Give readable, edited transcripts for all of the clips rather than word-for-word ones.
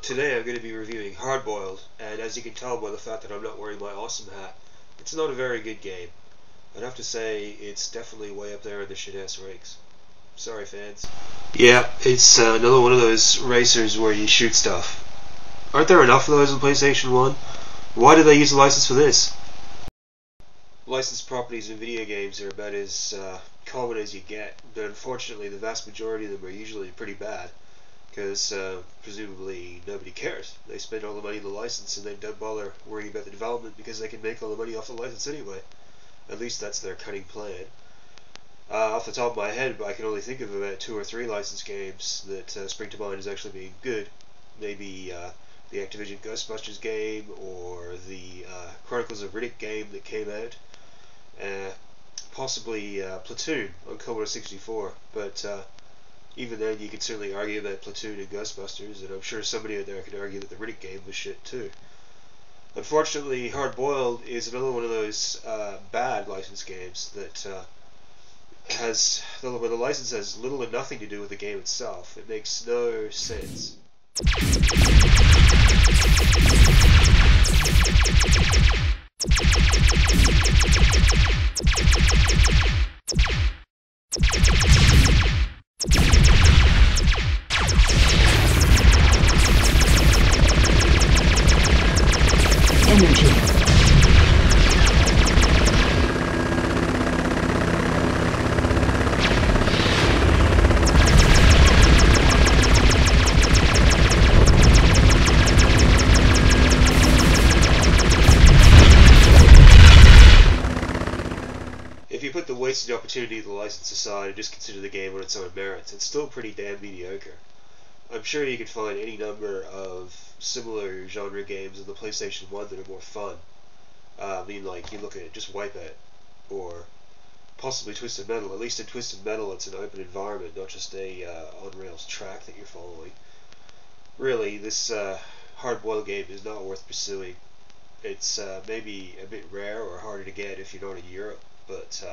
Today I'm going to be reviewing Hardboiled, and as you can tell by the fact that I'm not wearing my awesome hat, it's not a very good game. I'd have to say it's definitely way up there in the shit-ass ranks. Sorry, fans. Yeah, it's another one of those racers where you shoot stuff. Aren't there enough of those on PlayStation 1? Why did they use a license for this? Licensed properties in video games are about as common as you get, but unfortunately the vast majority of them are usually pretty bad, because presumably nobody cares. They spend all the money on the license and they don't bother worrying about the development because they can make all the money off the license anyway. At least that's their cunning plan. Off the top of my head, I can only think of about 2 or 3 licensed games that spring to mind as actually being good. Maybe the Activision Ghostbusters game, or the Chronicles of Riddick game that came out. Possibly Platoon on Commodore 64, but even then you could certainly argue about Platoon and Ghostbusters, and I'm sure somebody out there could argue that the Riddick game was shit too. Unfortunately, Hardboiled is another one of those bad licensed games that where the license has little or nothing to do with the game itself. It makes no sense. If you put the wasted opportunity of the license aside and just consider the game on its own merits, it's still pretty damn mediocre. I'm sure you could find any number of similar genre games on the PlayStation 1 that are more fun. I mean, like, you look at just Wipeout, or possibly Twisted Metal. At least in Twisted Metal it's an open environment, not just a on-rails track that you're following. Really, this Hardboiled game is not worth pursuing. It's maybe a bit rare or harder to get if you're not in Europe, but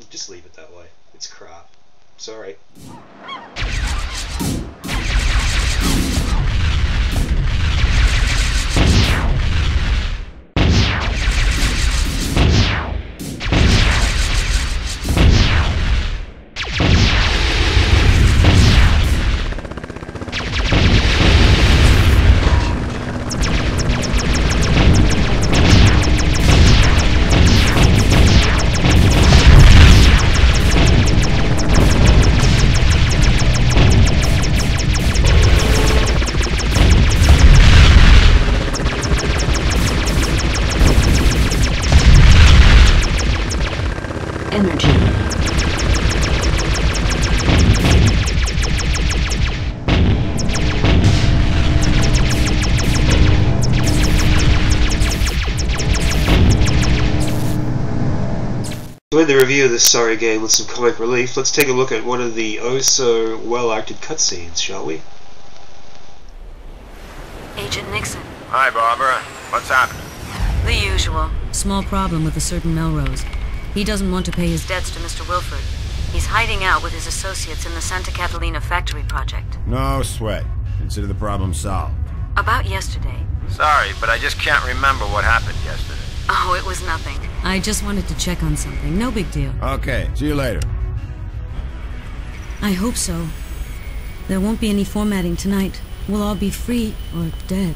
just leave it that way. It's crap. Sorry. Energy. To end the review of this sorry game with some comic relief, let's take a look at one of the oh-so-well-acted cutscenes, shall we? Agent Nixon. Hi, Barbara. What's happening? The usual. Small problem with a certain Melrose. He doesn't want to pay his debts to Mr. Wilford. He's hiding out with his associates in the Santa Catalina factory project. No sweat. Consider the problem solved. About yesterday. Sorry, but I just can't remember what happened yesterday. Oh, it was nothing. I just wanted to check on something. No big deal. Okay, see you later. I hope so. There won't be any formatting tonight. We'll all be free or dead.